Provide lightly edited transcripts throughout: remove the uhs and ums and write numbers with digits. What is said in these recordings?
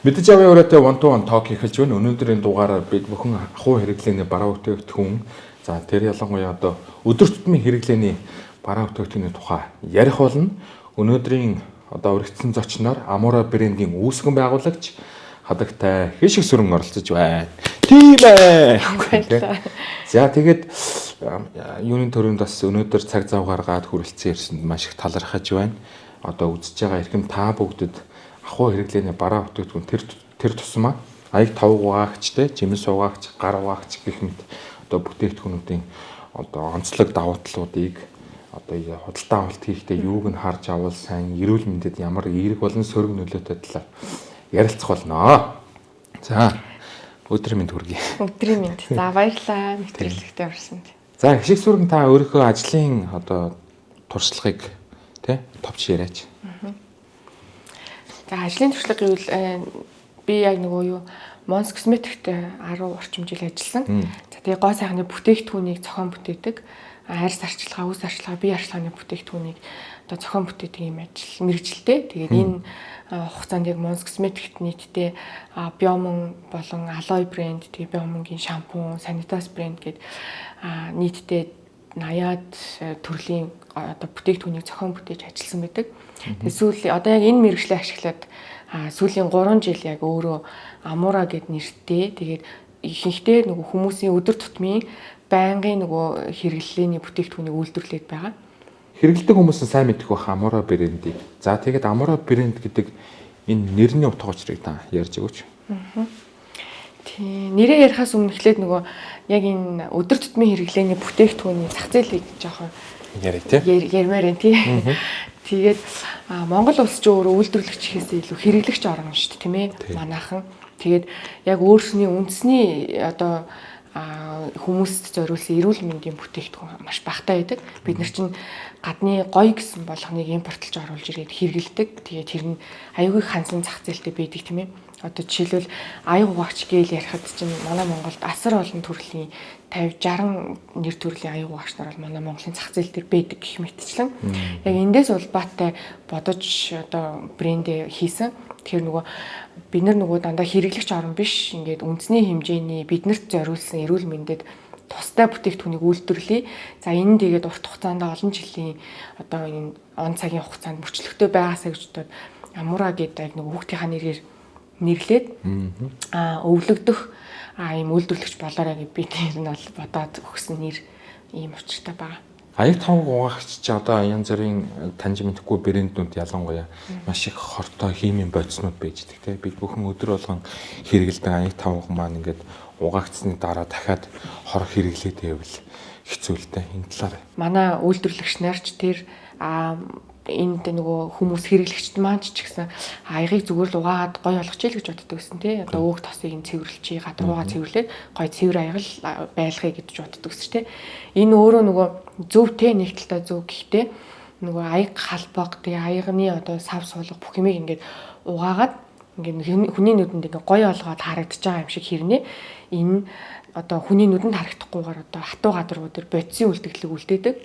Мэдээж аваа өрөөтэй one to one talk эхэлж байна. Өнөөдрийн дугаараар бид бүхэн ахуй хэрэглээний бараа бүтээгдэхүүн за тэр ялангуяа одоо өдөр тутмын хэрэглээний бараа бүтээгдэхүүний тухай ярих болно. Өнөөдрийн одоо өргөцсөн зочноор Amora брендийн үүсгэн байгуулагч хадагтай Хэшиг Сүрэн оролцож байна. Тийм ээ. За тэгээд юуны төрөнд бас өнөөдөр цаг зав гаргаад хүрэлцэн ирсэнд маш их талархаж байна. Одоо үзэж байгаа эрхэм та бүгдэд ахуй хэрэглээний бараа бүтээгдэхүүн тэр тусмаа аяг тав угаагчтэй, жимс угаагч, гар угаагч гэх мэт одоо бүтээгдэхүүнүүдийн одоо онцлог давуу талуудыг одоо худалдаа авалт хийхдээ юуг нь харж авал сайн эрүүл мэндэд ямар эерэг болон сөрөг нөлөөтэй талаар ярилцах болно. За өдрийн мэнд хүргэе. Өдрийн мэнд. За баярлалаа мэдрэлэгтэй орсонд. За Хэшиг Сүрэн та өөрийнхөө ажлын одоо туршлагыг товч яриач. За ажлын туршлага гэвэл би яг нөгөө юу Mons Cosmetics-т 10 орчим жил ажилласан. За тэгээ гоо сайхны бүтээгдэхүүнийг зохион бүтээдэг. Арьс арчилгаа, үс арчилгаа, бие арчилгааны бүтээгдэхүүнийг одоо зохион бүтээдэг юм ажил мэргэжилтэй. Тэгээд энэ хугацаанд яг Mons Cosmetics-т нийтдээ Biomon болон Aloe брэнд, тэгээ Biomon-гийн шампунь, Sanitas брэнд гээд нийтдээ 80-аад төрлийн одоо бүтээгдэхүүнийг зохион бүтээж ажилласан байдаг. Тэгээд сүүлийн одоо яг энэ мэргэжлээ ашиглаад сүүлийн 3 жил яг өөрөө Amora гэд нэртэй. Тэгээд ихэнхдээ нөгөө хүмүүсийн өдөр тутмын байнгын нөгөө хэрэглээний бүтээгдэхүүнийг үйлдвэрлээд байгаа. Хэрэглэдэг хүмүүс нь сайн мэдэх байх Amora брендийг. За тэгээд Amora брэнд гэдэг энэ нэрний утга учирыг та ярьж өгөөч. Тийм нэрээ ярихаас өмнө эхлээд нөгөө яг энэ өдөр тутмын хэрэглээний бүтээгдэхүүний зах зээлийг жоохон ярмаар байна тий. Тэгээд Монгол улс ч өөрөө үйлдвэрлэгчээс илүү хэрэглэгч орн шүү дээ тийм ээ манайхан. Тэгээд яг өөрсний үндэсний одоо хүмүүст зориулсан эрүүл мэндийн бүтээгдэхүүн маш багтаа байдаг. Бид нар чинь гадны гоё гэсэн болгоныг импортлж оруулж ирээд хэрэгэлдэг. Тэгээд тэр нь аюулгүй хансан зах зээлтэй байдаг тийм ээ. Одоо жишээлбэл аяг угаагч гээл ярихад чинь манай Монголд асар олон төрлийн 50-60 нэр төрлийн аяг угаагч нар бол манай Монголын зах зээл дээр байдаг гэх мэтчлэн. Яг эндээс улбаатай бодож одоо брэндээ хийсэн. Тэгэхээр нөгөө бид нар нөгөө дандаа хэрэглэгч орн биш ингээд үндэсний хэмжээний биднэрт зориулсан эрүүл мэндэд тустай бүтээгдэхүүнийг үйлдвэрлэе. За энэ нь тэгээд урт хугацаанд олон жилийн одоо энэ он цагийн хугацаанд мөрчлөгтэй байгаасаа гэж бодоод Amora гэдэг яг нөгөө хүүхдийнхаа нэрээр нэрлээд өвлөгдөх ийм үйлдвэрлэгч болоорой гэж би тэр нь бол бодоод өгсөн нэр ийм учиртай байгаа. Аяг тавг угаагч чи одоо янз бүрийн таньж мэдхгүй брэндүүд ялангуяа маш их хортой химийн бодиснууд байждаг те. Бид бүхэн өдөр болгон хэрэгэлдэг аяг тавг маань ингээд угаагцсны дараа дахиад хор хэрэглээд байвал хэцүү л дээ энэ талаар. Манай үйлдвэрлэгч нарч тэр энд нөгөө хүмүүс хэрэглэгчд маань ч гэсэн аягийг зүгээр л угаагаад гоё болгочихъя л гэж боддог гэсэн тий. Одоо өөх тосыг нь цэвэрлчихье, гадаргуугаа цэвэрлээд гоё цэвэр аяг л байлгахыг гэж боддог гэсэн тий. Энэ өөрөө нөгөө зөв те нэг талтай зөв гэхдээ нөгөө аяг халбаг тэгээ аягны одоо сав суулга бүх юмыг ингээд угаагаад ингээд хүний нүдэнд ингээд гоё олгоод харагдаж байгаа юм шиг хэрнээ энэ одоо хүний нүдэнд харагдахгүйгээр одоо хатуу гадаргуу дээр бодисын үлдэгдлийг үлдээдэг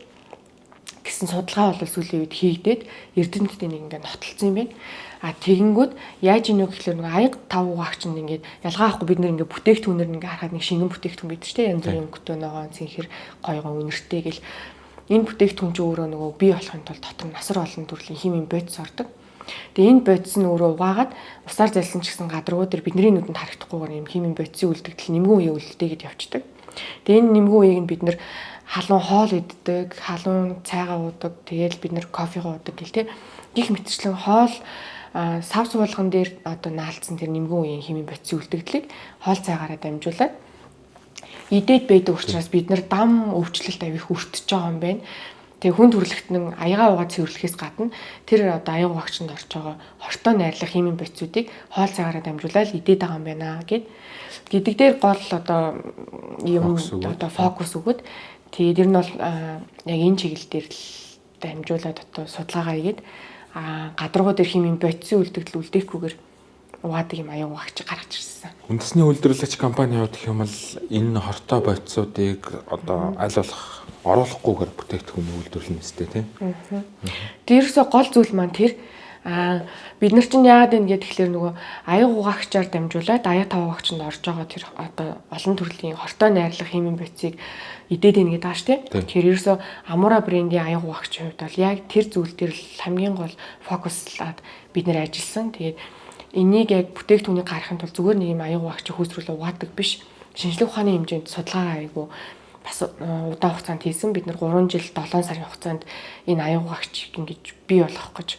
гэсэн судалгаа бол сүүлийн үед хийгдээд эрдэмтдийн нэг ингээд нотолцсон юм байна. Тэгэнгүүт яаж ийнө гэхэлэр нэг аяг тав угаагч нь ингээд ялгаа авахгүй бид нэг бүтээгдэхүүнээр ингээд харахад нэг шингэн бүтээгдэхүүн байдаг шүү дээ. Янз бүрийн өнгөтэй ногоон цэнхэр гойгоо үнэртэй гэл энэ бүтээгдэхүүн ч өөрөө нөгөө бий болохын тулд дотор насар олон төрлийн химийн бодис ордог. Тэгээ энэ бодис нь өөрөө угаагаад усаар залсан ч гэсэн гадаргуу дээр бидний нүдэнд харагдахгүйгээр юм химийн бодисын үлдэгдэл нэмгэн үеэ үлдээгээд явцдаг. Тэгээ энэ нэмгэн үеийг нь бид нар халуун хоол иддэг, халуун цайгаа уудаг, тэгээл бид нар кофегаа уудаг гэл тэ. Гих мэтчлэн хоол сав суулган дээр одоо наалдсан тэр нэмгэн үеийн химийн бодисын үлдэгдлийг хоол цайгаараа дамжуулаад идээд байдаг учраас бид нар дам өвчлөлт авих өртөж байгаа юм байна. Тэгээ хүн төрөлхтөн аягаа угаа цэвэрлэхээс гадна тэр одоо аяг угаагчанд орж байгаа хортой найрлах химийн бодисуудыг хоол цайгаараа дамжуулаад идээд байгаа юм байна гэдэг дээр гол одоо юм одоо фокус өгöd. Тэгээд ер нь бол яг энэ чиглэл дээр л дамжуулаад одоо судалгаагаа хийгээд гадаргуу дээр химийн бодисын үлдэгдэл үлдээхгүйгээр угаадаг юм аяг угаагч гаргаж ирсэн. Үндэсний үйлдвэрлэгч компаниуд гэх юм бол энэ хортой бодисуудыг одоо аль болох оруулахгүйгээр бүтээгдэхүүн үйлдвэрлэнэ үстэй тийм. Дээрсээ гол зүйл маань тэр Бид нар чинь яагаад вэ гэдэг тэгэхээр нөгөө аяга угаагчаар дамжуулаад аяа тав угаагчанд орж байгаа тэр одоо олон төрлийн хортой найрлах химийн бодисыг идээд ийн гэдэг ааш тийм. Тэгэхээр ерөөсөө Амура брендийн аяга угаагчийн хувьд бол яг тэр зүйл дээр л хамгийн гол фокуслаад бид нэр ажилласан. Тэгээд энийг яг бүтээгдэхүүнийг гаргахын тулд зүгээр нэг юм аяга угаагч хөөсрүүл угаадаг биш. Шинжлэх ухааны хэмжээнд судалгаа айгу бас удаан хугацаанд хийсэн. Бид нар 3 жил 7 сарын хугацаанд энэ аяга угаагч ингэж бий болгох гэж.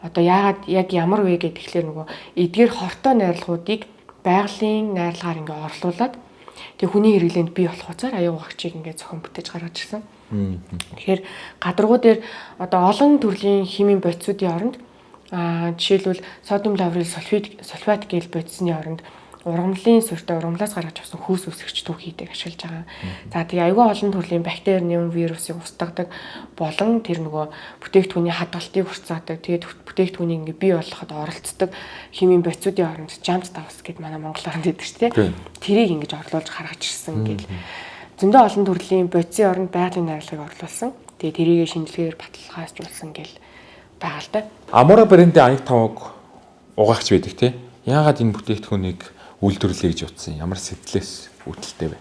Одоо яагаад яг ямар вэ гэхээр нөгөө эдгээр хортой найрлагуудыг байгалийн найрлагаар ингээ орлуулад тэг хүний хэрэглээнд бий болох хуцаар аяга угаагчийг ингээ зохион бүтээж гаргаж ирсэн. Тэгэхээр гадаргуу дээр одоо олон төрлийн химийн бодисуудын оронд жишээлбэл содиум лаурил сульфат гэл бодисны оронд ургамлын суурьтай ургамлаас гаргаж авсан хүйс үсгэгч түүх хийдэг ашиглаж байгаа. За тэгээ аюул олон төрлийн бактери, нэм вирусыг устгадаг болон тэр нөгөө бүтээгдэхүүний хадгалтыг хурцаадаг. Тэгээд бүтээгдэхүүнийг ингээ бий болгоход оролцдог химийн бодисуудын оронд жамс давс гэд манай монголоор хэлдэг шүү дээ. Тэрийг ингэж орлуулж гаргаж ирсэн гэл. Зөндөө олон төрлийн бодисын оронд байгалийн найрлагыг орлуулсан. Тэгээд тэрийг шинжилгээгээр баталгаажуулсан гэл байгаа л да. Амура брендийн аяг тавг угаагч байдаг тий. Яагаад энэ бүтээгдэхүүнийг үйлдвэрлэе гэж утсан? Ямар сэтлээс үүдэлтэй вэ?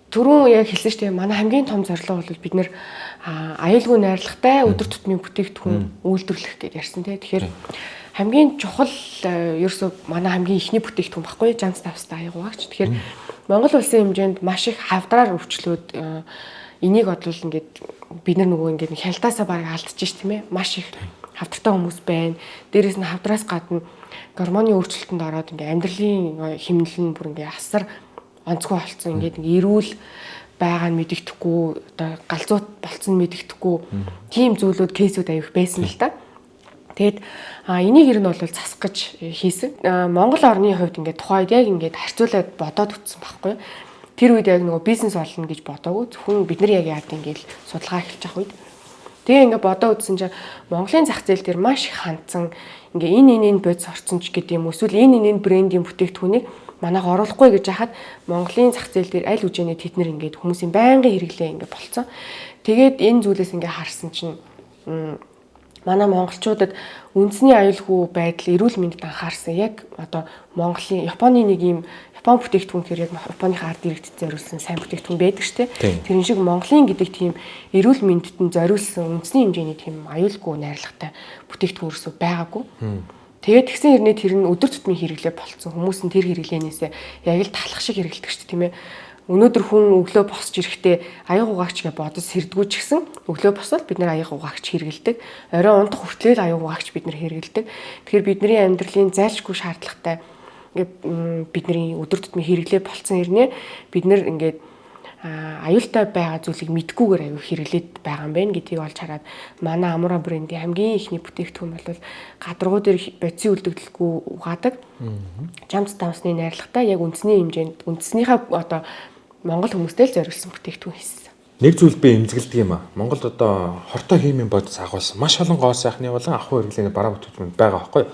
Түрүүн яг хэлсэн шүү дээ. Манай хамгийн том зорилго бол бид нэр аюулгүй найрлагатай өдөр тутмын бүтээгдэхүүн үйлдвэрлэх гэж ярьсан тий. Тэгэхээр хамгийн чухал ерөөсөө манай хамгийн ихний бүтээгдэхүүн баггүй жамс тавстай аяг угаагч. Тэгэхээр Монгол улсын хэмжээнд маш их хавдраар өвчлөөд энийг бодлол ингээд бид нар нөгөө ингээд хялтаасаа бараг алдчих тийм ээ. Маш их хавдартай хүмүүс байна. Дээрээс нь хавдраас гадна гормоны өөрчлөлтөнд ороод ингээ амьдралын хэмнэл нь бүр ингээ асар онцгой болцсон. Ингээд эрүүл байгаа нь мэдэгдэхгүй, одоо галзуут болцсон нь мэдэгдэхгүй. Тийм зүйлүүд кейсүүд аяг байсан л да. Тэгэд энийг ер нь бол засах гэж хийсэн. Монгол орны хувьд ингээ тухайд яг ингээ харьцуулаад бодоод үтсэн байхгүй. Тэр үед яг нөгөө бизнес олно гэж бодоогүй. Зөвхөн бид нар яг яад ингээл судалгаа эхэлж авах үед тэгээ ингээ бодоо үзсэн чинь Монголын зах зээл дээр маш их хандсан ингээ энэ бодис орцсон ч гэдэг юм эсвэл энэ брендийн бүтээгдэхүүнийг манайх оруулахгүй гэж яхад Монголын зах зээл дээр аль үжиний тэднэр ингээд хүмүүсийн байнгын хэрэглээ ингээ болцсон. Тэгээд энэ зүйлээс ингээ харсан чинь манай монголчуудад үндэсний аюулгүй байдал эрүүл мэндэд анхаарсан. Яг одоо Монголын Японы нэг юм Япон бүтээгдэхүүн хэрэг Японы ард иргэдэд зориулсан сайн бүтээгдэхүүн байдаг шүү дээ. Тэр шиг Монголын гэдэг тийм эрүүл мэндэд нь зориулсан үндэсний хэмжээний тийм аюулгүй найрлагатай бүтээгдэхүүн ерөөсөй байгаагүй. Тэгээд тэгсэн хэрнээ тэр нь өдөр тутмын хэрэглээ болцсон. Хүмүүс нь тэр хэрэглээнээсээ яг л талах шиг хэрэглэдэг шүү дээ, тийм ээ. Өнөөдөр хүн өглөө босч ирэхдээ аяга угаагч гэж бодож сэрдгүү ч гэсэн өглөө босоод бид нэр аяга угаагч хэрэглэдэг. Орой унтах хүртэл аяга угаагч бид нэр хэрэглэдэг. Тэгэхээр бидний амьдралын зайлшгүй шаардлагатай бидний өдөр тутмын хэрэглээ болцсон хэрнээ бид нэр ингээд аюултай байгаа зүйлийг мэдгүйгээр аюу хэрэглээд байгаа юм байна гэдгийг олж хараад манай Амура брендийн хамгийн ихний бүтээгдэхүүн бол гадаргуу дээр бодисын үлдэгдэлгүй угаадаг. Жамс давсны найрлагатай яг үндэсний хэмжээнд үндэснийхээ одоо Монгол хүмүүстэй л зориулсан бүтээгдэхүүн хийсэн. Нэг зүйл би эмзэгэлдэг юм аа. Монголд одоо хортой химийн бодис агуулсан маш олон гоо сайхны болон ахуй хэрэглээний бараа бүтээгдэхүүн байгаа байхгүй.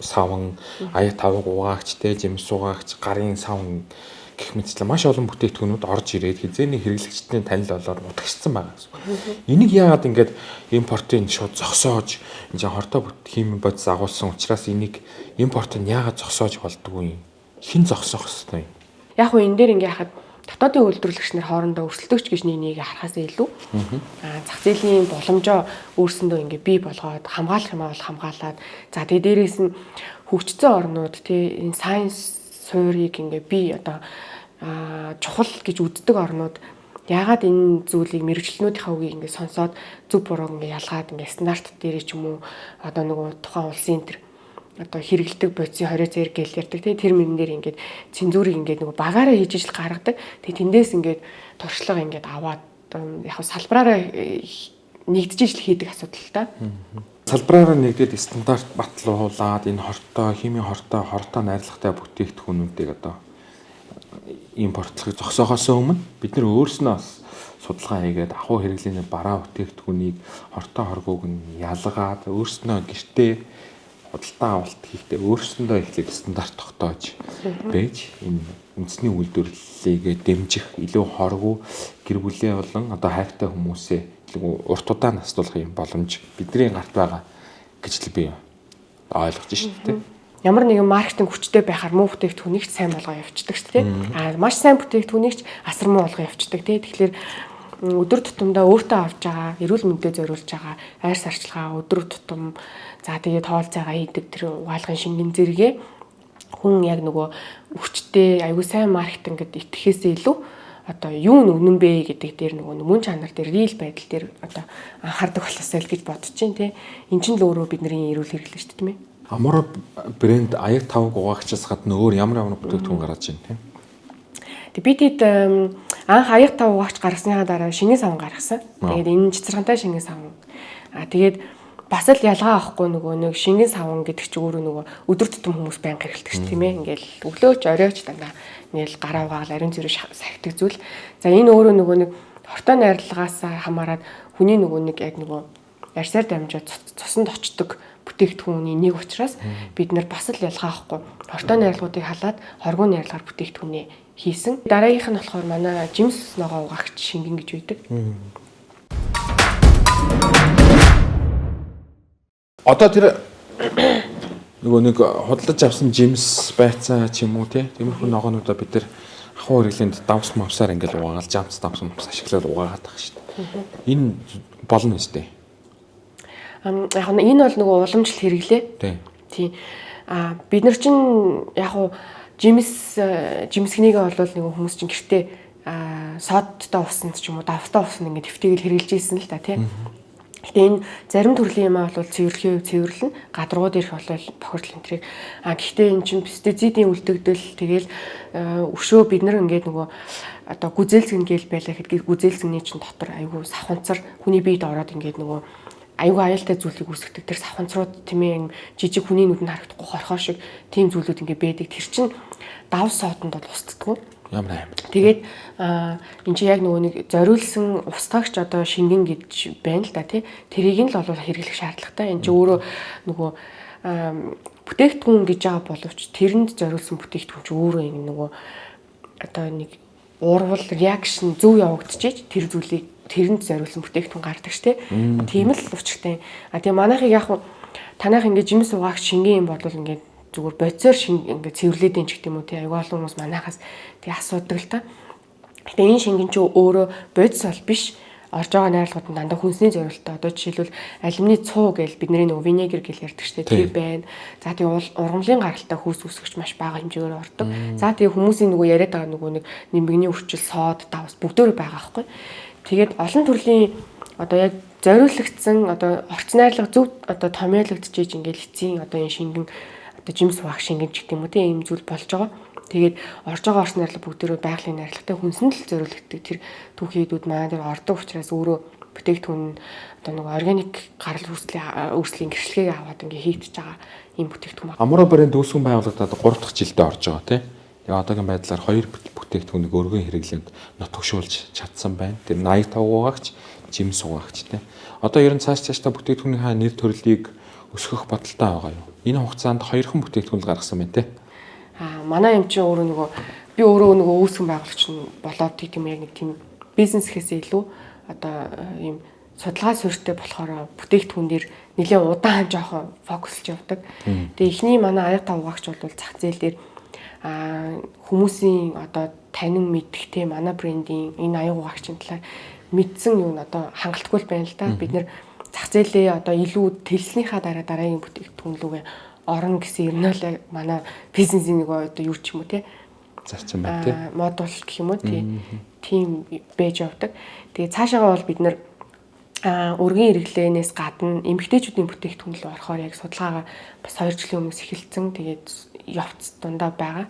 Савн, аяа тавг угаагчтэй, жимс угаагч, гарын савн гэх мэтчлэн маш олон бүтээгдэхүүнүүд орж ирээд хязгаарны хэрэглэгчдийн танил болоор утгагдсан байгаа гэсэн. Энийг яагаад ингээд импортын шууд зогсоож энэ хортой химийн бодис агуулсан учраас энийг импорт нь яагаад зогсоож болдгоо юм? Хэн зогсоох ёстой юм? Яг уу энэ дээр ингээ хахад дотоодын үйлдвэрлэгч нар хоорондоо өрсөлдөгч гэж нэг харахаас илүү зах зээлийн боломжоо өөрсөндөө ингээ бий болгоод хамгаалах юм бол хамгаалаад за тэгээ дээрээс нь хөгжсөн орнууд тий энэ сайенс суурийг ингээ бий одоо чухал гэж үздэг орнууд яагаад энэ зүйлийг мэрэгчлэнүүдийнхаа үгийг ингээ сонсоод зөв бурууг ингээ ялгаад ингээ стандарт дээр ч юм уу одоо нөгөө тухайн улсын тэр одоо хэрэгэлдэг бодисын 20 зэрэг гэл ярьдаг тий тэр мөрөн дээр ингээд цензурыг ингээд нөгөө багаараа хийж ижил гаргадаг. Тэгээ тэндээс ингээд туршлага ингээд аваад яг салбараараа нэгдэж ижил хийдэг асуудал л да. Салбараараа нэгдээд стандарт батлуулаад энэ хортой химийн хортой найрлагатай бүтээгдэхүүнүүдийг одоо импортлохыг зогсоохоос өмнө бид нэр өөрснөө бас судалгаа хийгээд ахуй хэрэглээний бараа бүтээгдэхүүнийг хортой хоргууг нь ялгаад өөрснөө гэртээ худалдан авалт хийхдээ өөрсөндөө эхлээд стандарт тогтоож байж энэ үндэсний үйлдвэрлэлийг дэмжих илүү хоргүй гэр бүлийн болон одоо хайртай хүмүүсээ илүү урт удаан наслуулах юм боломж бидний гарт байгаа гэж л би ойлгож байна шүү дээ. Ямар нэгэн маркетинг хүчтэй байхаар муу бүтээгдэхүүнийг ч сайн болгоо явуулдаг шүү дээ. Маш сайн бүтээгдэхүүнийг ч асар муу болгоо явуулдаг тий. Тэгэхээр өдөр тутамдаа өөртөө авч байгаа, эрүүл мэндэд зориулж байгаа айр сарчилгаа өдөр тутам за тэгээд тоол цайгаа хийдэг тэр угаалгын шингэн зэрэгээ хүн яг нөгөө хүчтэй аюу сайн маркетингэд итгэхээсээ илүү одоо юу нүгнэн бэ гэдэг дээр нөгөө мөн чанар дээр рил байдал дээр одоо анхаардаг болосоо л гэж бодож чинь тий. Энд чинь л өөрөө бидний эрүүл хэрэглэн шүү дээ тийм ээ. Амура брэнд аяг тавг угаагчаас гадна өөр ямар бүтээгдэхүүн гаргаж байна тийм. Тэг би тэд анх аяг тав угаагч гаргасныхаа дараа шингэн савн гаргасан. Тэгээд энэ цэцэрантай шингэн савн. Тэгээд бас л ялгаа авахгүй нөгөө нэг шингэн савн гэдэг чинь өөрөө нөгөө өдөр тутам хүмүүс байнга хэрэглэдэг ш тийм ээ. Ингээл өглөөч оройч дандаа ингээл гараа угаагаал ариун зэрэг сахидаг зүйл. За энэ өөрөө нөгөө нэг хортой найрлагаас хамаарат хүний нөгөө нэг яг нөгөө ярьсаар дамжаад цуснд очдог бүтээгдэхүүний нэг учраас бид нар бас л ялгаа авахгүй хортой найрлагуудыг халаад хоргоо найрлагаар бүтээгдэхүүнээ хийсэн. Дараагийнх нь болохоор манай жимс ногоо угаагч шингэн гэж үйдэг. Одоо тэр нөгөө нэг худалдаж авсан жимс байцаа ч юм уу тиймэрхүү ногоонуудаа бид нар ахуй хэрэглээнд давс мавсаар ингээл угаагаал жамц давс мавс ашиглаад угаагаад байгаа шүү дээ. Энэ болно үстэй. Яг нь энэ бол нөгөө уламжлалт хэрэглээ. Тийм. Бид нар чинь яг уу жимсгнийгээ бол нөгөө хүмүүс чинь гэртээ содтой усанд ч юм уу давтай усанд ингээд төвтэйгэл хэрэгжилж ийсэн л та тийм. Гэтэ энэ зарим төрлийн юм аа бол цэвэрлэхийн үе цэвэрлэн гадаргууд ирэх болол бохирдол энтрийг гэхдээ эн чинь пестицидийн үлдэгдэл тэгэл өшөө бид нар ингээд нөгөө одоо гүзээлцгэн гээл байлаа гэхэд гүзээлцгний чинь дотор айгүй савханцар хүний биед ороод ингээд нөгөө аюу аюултай зүйлийг үүсгдэг тэр савханцрууд тийм ээ жижиг хүний нүдэнд харагдахгүй хорхоо шиг тийм зүйлүүд ингээд байдаг. Тэр чинь давс содонд бол устдаггүй. Ямар аим. Тэгээд эн чинь яг нөгөө нэг зориулсан устгагч одоо шингэн гэж байна л да тий. Тэрийг нь л бол хэрэглэх шаардлагатай. Эн чинь өөрөө нөгөө бүтээгдэхүүн гэж байгаа боловч тэрэнд зориулсан бүтээгдэхүүн чинь өөрөө ингэ нөгөө одоо нэг уурвал реакшн зөв явагдчихэж тэр зүйлийг тэрэнд зориулсан бүтээгдэхүүн гардаг ш тий. Тийм л учиртай. Тэгээ манайхыг яг танайх ингэ жимс угаагч шингэн юм бол ингэ зүгээр бодисоор ингээ цэвэрлээд ин ч гэдэг юм уу тий аюул олон хүмүүс манайхаас тий асуудаг л та. Гэтэ энэ шингэн чи өөрөө бодис бол биш орж байгаа найрлагууд нь дандаа хүнсний зориултаа одоо жишээлбэл алюминий цуу гэж бидний нөгөө винегер гэж ярьдаг штэ тэр байна. За тий ургамлын гаралтай хүүс үсгэж маш бага хэмжээгээр ордог. За тий хүмүүсийн нөгөө яриад байгаа нөгөө нэг нимбэгний өвчл сод давс бүгдөө байгаа байхгүй. Тэгээд олон төрлийн одоо яг зориулагдсан одоо орц найрлага зөв одоо томьёологдчихэж ингээл эцсийн одоо энэ шингэн жимс угаах шингэн ч гэдэг юм уу тийм зүйл болж байгаа. Тэгээд орж байгаа орс найрлага бүгдээрээ байгалийн найрлагатай хүнсэнд л зориулагддаг тэр түүхийдүүд маань тэр ордог учраас өөрөө бүтээгдэхүүн одоо нэг органик гарал үүслийн гэрчлэгийг аваад ингээ хийгдэж байгаа юм бүтээгдэхүүн. Амура брэнд дүүсгэн байгууллагад 3 дахь жилдээ орж байгаа тийм. Тэгээ одоогийн байдлаар 2 бүтээгдэхүүнийг өргөн хэрэглээнд нотгшуулж чадсан байна. Тэр 85 угаагч, жимс угаагч тийм. Одоо ер нь цаашдаа бүтээгдэхүүнийхаа нэр төрлийг өсгөх бодолтой байгаа юу? Энэ хугацаанд 2хан бүтээгдэхүүн гаргасан байна те. Манай юм чинь өөрөө нөгөө би өөрөө нөгөө үүсгэн байгуулагч нь болоод тийм яг нэг тийм бизнес гэхээсээ илүү одоо ийм судалгаа суурьтай болохоор бүтээгдэхүүн дээр нэлээд удаан жоохон фокуслж явдаг. Тэгээ эхний манай аяг тав угаагч бол зах зээл дээр хүмүүсийн одоо танин мэдэх те манай брендийн энэ аяг угаагчийн талаар мэдсэн юу н одоо хангалтгүй байна л да. Бид нэр зах зээлээ одоо илүү тэлснийхаа дараагийн бүтээгдэхүүн рүүгээ орно гэсэн юм л манай бизнесийн нэг одоо юу ч юм уу те зарчим байна те модуль гэх юм уу тийм байж явдаг. Тэгээ цаашаагаа бол бид нэр өргөн хэрэглээнээс гадна эмэгтэйчүүдийн бүтээгдэхүүн рүү орохоор яг судалгаагаа бас 2 жилийн өмнөөс эхэлсэн. Тэгээд явц дундаа байгаа.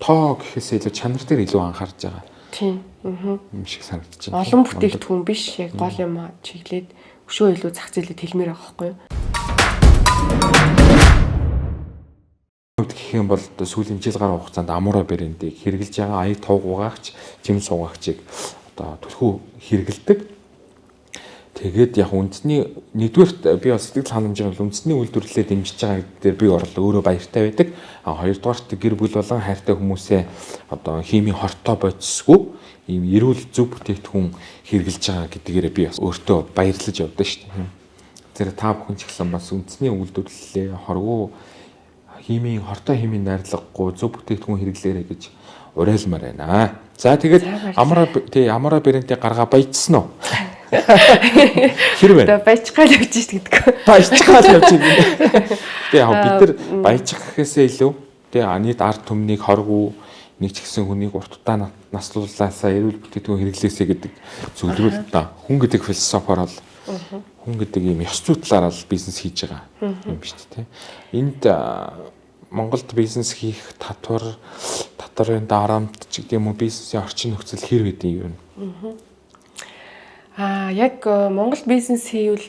Тоо гэхээс илүү чанар дээр илүү анхаарч байгаа. Тийм. Юм шиг санагдаж байна. Олон бүтээгдэхүүн биш яг гол юм чиглээд өшөө илүү зах зээлээ тэлмээр байгаа байхгүй юу? Гэх юм бол сүүлийн жил гаруй хугацаанд амура брэндийг хэрэгжилж байгаа аяг тав угаагч, жимс угаагчийг одоо түлхүү хэрэгэлдэг. Тэгээд яг үндэсний нэгдүгээр би бас сэтгэл ханамжаар бол үндэсний үйлдвэрлэлээ дэмжиж байгаа гэдэг дээр би өөрөө баяртай байдаг. А хоёрдугаарт гэр бүл болон хайртай хүмүүсээ одоо химийн хортой бодисгүй ийм эрүүл зөв бүтээгдэхүүн хэрэгжилж байгаа гэдгээрээ би бас өөртөө баярлаж явдаа шүү дээ. Тэр та бүхэн ч гэсэн бас үндэсний үйлдвэрлэлээ хоргүй химийн хортой химийн найрлагагүй зөв бүтээгдэхүүн хэрэглээрэй гэж уриалмаар байна. За тэгээд амара бэрэнтээ гаргаа баяжсан уу? Хэрвээ баяжгаал явж шít гэдэг. Баяжгаал явж байна. Тэгээ яг бид нар баяжих гэхээсээ илүү тэгээ нийт ард түмнийг хоргүй нэг ч гэсэн хүнийг уртдаа наслуулаасаа эрүүл бүтээгдэхүүн хэрэглээсэй гэдэг зөвлөрөл та. Хүн гэдэг философоор бол хүн гэдэг ийм ёс зүйтлаараа л бизнес хийж байгаа юм биш үү? Энд Монголд бизнес хийх татварын дарамт ч гэдэг юм уу бизнесийн орчин нөхцөл хэр хэдийн юм. Яг Монгол бизнес хийвэл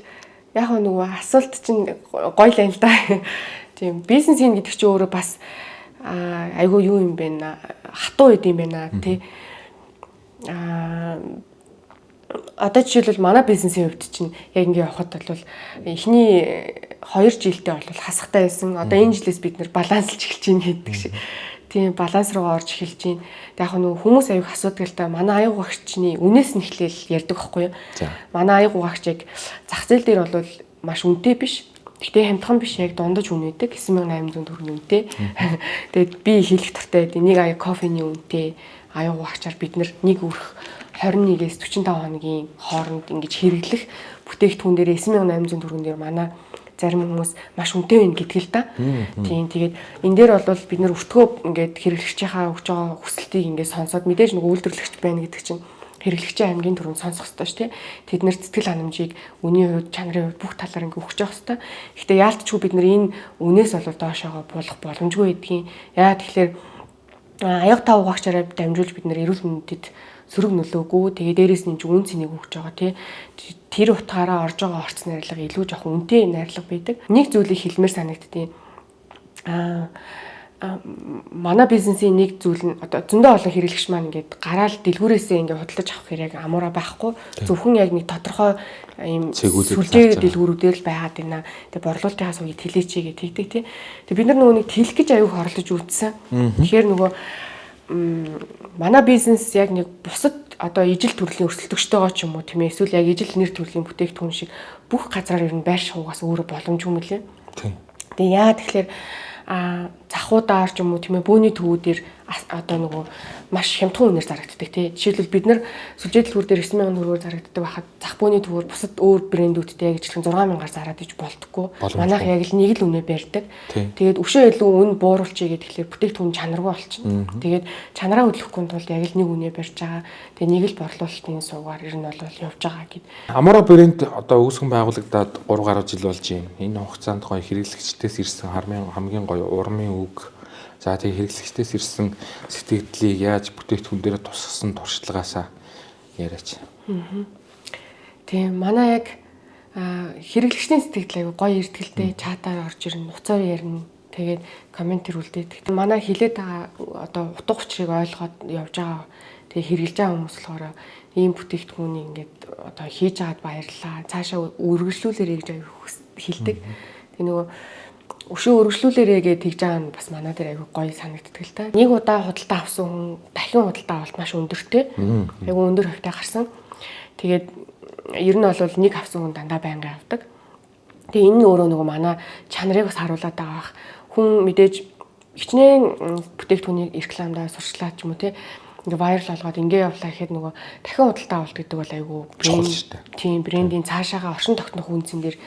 яг нөгөө асуулт чинь гоё л юм л да. Тийм бизнес хийн гэдэг чинь өөрөө бас айгүй юу юм бэ нэ? Хатуу үед юм байна тий. Одоо жишээлбэл манай бизнесийн хувьд чинь яг ингэ явахад бол эхний 2 жилдээ бол хасахтай байсан. Одоо энэ жилээс бид нэр баланслж эхэлж байна гэдэг шиг. Тийм баланс руугаа орж эхэлж байна. Яг нөгөө хүмүүс аяг асуудаг л да. Манай аяг угаагчны үнээс нь эхлээл ярьдаг байхгүй юу? Манай аяг угаагч яг зах зээл дээр бол маш үнэтэй биш. Гэхдээ хамтхан биш яг дундаж үнэтэй 9800 төгрөгийн үнэтэй. Тэгээд би хэлэх туртай нэг аяг кофений үнэтэй аяг угаагчаар бид нэг өрх 21-ээс 45 хоногийн хооронд ингэж хэрэглэх бүтээгдэхүүн дээр 9800 төгрөгөн дээр манай зарим хүмүүс маш үнэтэй байна гэдэг л да. Тийм тэгээд энэ дээр бол бид нэр өртгөө ингээд хэрэглэгчийнхаа өгж байгаа хүсэлтийг ингээд сонсоод мэдээж нэг үйлдвэрлэгч байна гэдэг чинь хэрэглэгчийн аймгийн төрөнд сонсох хэрэгтэй шүү дээ. Тэд нэр сэтгэл ханамжийг үнийн хувьд чанарын хувьд бүх талаар ингээд өгч явах хэрэгтэй. Гэхдээ яалтчгүй бид нэр энэ үнээс бол доошоогоо буулгах боломжгүй байдгийн. Яа тэгэхээр аяг тав угаагчаараа дамжуулж бид нэр эрүүл мэндэд сөрөг нөлөөгүй. Тэгээ дээрээс нь үн цэнийг өгч байгаа тий. Тэр утгаараа орж байгаа орц найрлага илүү жоохон үнэтэй найрлага байдаг. Нэг зүйлийг хэлмээр санагдтiin. Манай бизнесийн нэг зүйл нь одоо зөндөө олон хэрэглэгч маань ингээд гараал дэлгүүрээсээ ингээд худалдаж авах хэрэг амуура байхгүй. Зөвхөн яг нэг тодорхой ийм сүлжээ дэлгүүрүүдээр л байгаад байна. Тэгээ борлуулалтынхаа сувгийг тэлээчээ гэж тэгдэг тий. Тэгээ бид нар нөгөө нэг тэлэх гэж аюух орлож үзсэн. Тэгэхээр нөгөө манай бизнес яг нэг бусад одоо ижил төрлийн өрсөлдөгчтэйгоо ч юм уу тийм ээ эсвэл яг ижил нэр төрлийн бүтээгдэхүүн шиг бүх газраар ер нь байр шуугаас өөрөө боломжгүй мөлий. Тэгээ яа тэгэхээр захуудаар ч юм уу тийм ээ бөөний төвүүдээр одоо нөгөө маш хямдхан үнээр зарагддаг тий. Жишээлбэл бид нар сүлжээ дэлгүүр дээр 9000 төгрөгөөр зарагддаг байхад зах бөөний төвөөр бусад өөр брэндүүдтэй яг ижилхэн 6000-аар зараад иж болдоггүй. Манайх яг л нэг л үнэ барьдаг. Тэгээд өшөө илүү үн бууруулчихъя гэхэлэр бүтээгдэхүүн чанаргүй болчихно. Тэгээд чанараа хөдлөхгүй тулд яг л нэг үнэ барьж байгаа. Тэгээд нэг л борлуулалтын суугаар ер нь бол явж байгаа гэд. Амара брэнд одоо үүсгэн байгуулагдаад 3 гаруй жил болж байна. Энэ хугацаанд гоё хэрэглэгчдээс ирсэн хамгийн гоё урмын үг. За тэгээ хэрэглэгчдээс ирсэн сэтгэгдлийг яаж бүтээгдэхүүн дээр тусгасан туршлагаасаа яриач. Тийм манай яг хэрэглэгчдийн сэтгэл аягүй гоё эртгэлтэй чатаар орж ирнэ, нуцаар ярина. Тэгээд комент ирүүлдэг. Манай хилээд байгаа одоо утга учирыг ойлгоод явж байгаа. Тэгээ хэрэгжилж байгаа хүмүүс болохоор ийм бүтээгдэхүүнийг ингээд одоо хийж аваад баярлалаа. Цаашаа үргэлжлүүлээрэй гэж хэлдэг. Тэгээ нөгөө өшөө өргөжлүүлээрээ гэж тэгж байгаа нь бас манай дээр аягүй гоё санагддаг л та. Нэг удаа худалдаа авсан хүн дахин худалдаа авалт маш өндөртэй. Аягүй өндөр хувьтай гарсан. Тэгээд ер нь бол нэг авсан хүн дандаа байнга авдаг. Тэгээ энэ нь өөрөө нөгөө манай чанарыг бас харуулдаг байгаа. Хүн мэдээж хичнээн бүтээгдэхүүнийг рекламдаа сурчлаа ч юм уу те. Ингээ вайрал болгоод ингээ явлаа гэхэд нөгөө дахин худалдаа авалт гэдэг бол айгүй брэнд тийм брендийн цаашаага оршин тогтнох үнцэн дээр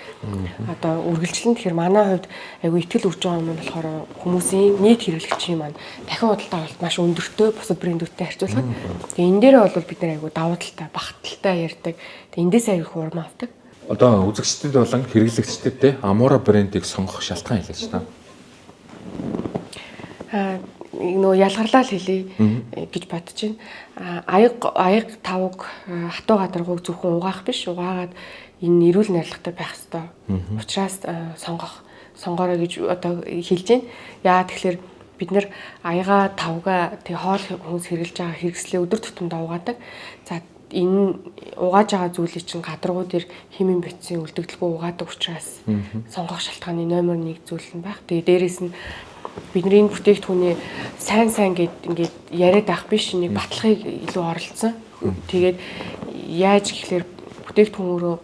одоо үргэлжлэн тэгэхээр манай хувьд айгүй ихтгэл өрж байгаа юм болохоор хүмүүсийн нийт хэрэглэгчийн маань дахин худалдаа авалт маш өндөртэй бусад брэндүүдтэй харьцуулахад тэгээ энэ дээрээ бол бид нар айгүй давуу талтай багталтай ярьдаг тэгээ эндээс айгүй хурам авдаг. Одоо үзэгчдэд болон хэрэглэгчдэд Амара брендийг сонгох шалтгаан хэлээч та. Нөө ялгарлаа л хэлье гэж бодож байна. Аяг тавг хатуу гадаргууг зөвхөн угаах биш угаагаад энэ эрүүл найрлагатай байх ёстой. Учираас сонгоорой гэж одоо хэлж байна. Яа тэгэхээр бид нэр аяга тавга тэг хоол хүмүүс хэрглэж байгаа хэрэгслээ өдөр тутамдаа угаадаг. За энэ угааж байгаа зүйлийг чинь гадаргуу дээр химийн бицийн үлдэгдэлгүй угаадаг учраас сонгох шалтгааны номер 1 зүйл нь байх. Тэгээ дээрэс нь бидний энэ бүтээгдэхүүний сайн гэд ингээд яриад авах биш, нэг баталгыг илүү оролцсон. Тэгээд яаж гэхэлэр бүтээгдэхүүнөөрөө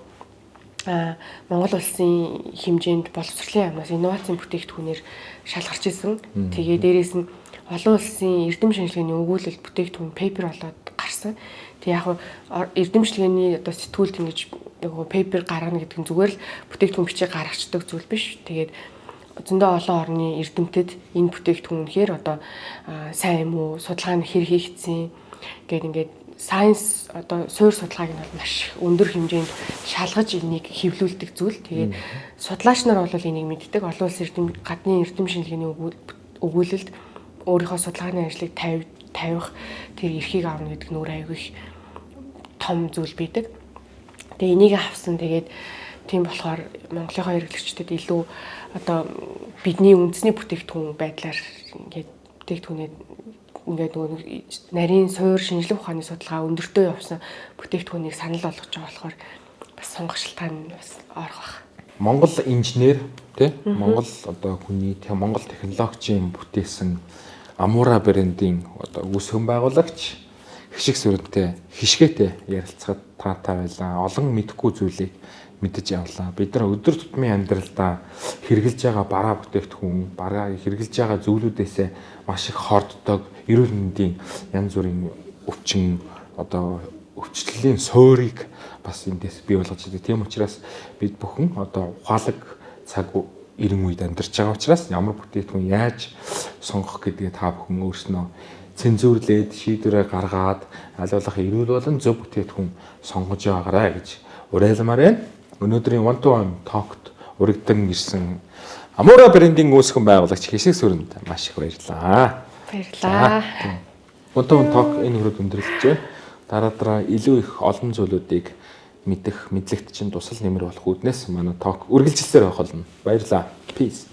Монгол улсын хэмжээнд боловсролын яамнаас инновацийн бүтээгдэхүүнээр шалгарч ирсэн. Тэгээ дээрэс нь олон улсын эрдэм шинжилгээний өгүүлэлт бүтээгдэхүүн пейпер болоод гарсан. Тэг яг эрдэм шинжилгээний одоо сэтгүүлд ингэж нөгөө пейпер гаргана гэдэг нь зүгээр л бүтээгдэхүүн бичиг гаргацдаг зүйл биш. Тэгээд зөндөө олон орны эрдэмтэд энэ бүтээгдэхүүн үнэхээр одоо сайн юм уу, судалгааны хэр хийгдсэн гэдэг ингээд сайенс одоо суурь судалгааг нь бол маш өндөр хэмжээнд шалгаж энийг хэвлүүлдэг зүйл. Тэгээд судлаач нар бол энийг мэддэг. Олон улсын гадны эрдэм шинжилгээний өгүүлэлд өөрийнхөө судалгааны ажлыг тавих тэр эрхийг авна гэдэг нь өөр аягүй их том зүйл байдаг. Тэгээ энийг авсан. Тэгээд тийм болохоор Монголынхаа хэрэглэгчдэд илүү одоо бидний үндэсний бүтээгдэхүүн байдлаар ингээд бүтээгдэхүүнээ ингээд нөгөө нарийн суурь шинжилгээ ухааны судалгаа өндөртөө явсан бүтээгдэхүүнийг санал болгож байгаа болохоор бас сонгох шалтгаан нь бас орох баг. Монгол инженер тий Монгол одоо хүний Монгол технологичийн бүтээсэн Амура брендийн одоо үүсгэн байгуулагч хишиг сүрэнтэй хишгээтэй ярилцахад таатай байлаа. Олон мэдэхгүй зүйлийг мэдэж явлаа. Бид нар өдөр тутмын амьдралдаа хэрэгжилж байгаа бараа бүтээгдэхүүн, бараа хэрэгжилж байгаа зүйлүүдээсээ маш их хорддог эрүүл мэндийн янз бүрийн өвчин одоо өвчлөлийн суурийг бас эндээс бий болгож байгаа. Тийм учраас бид бүхэн одоо ухаалаг цаг ирэн үед амьдарч байгаа учраас ямар бүтээгдэхүүн яаж сонгох гэдгээ та бүхэн өөрснөө цензуурлээд шийдвэрээ гаргаад аль болох эрүүл болон зөв бүтээгдэхүүн сонгож байгаарай гэж уриалмаар байна. Өнөөдрийн One to One Talk-т урагдсан ирсэн Амура брендийн үүсгэн байгуулагч хишиг сүрэнд маш их баярлалаа. Баярлалаа. One to One Talk энэ хүрээд өндөрлөж байна. Дараа илүү их олон зүйлүүдийг мэдэх, мэдлэгт чинь тусал нэмэр болох үүднээс манай talk үргэлжилсээр байх болно. Баярлалаа. Peace.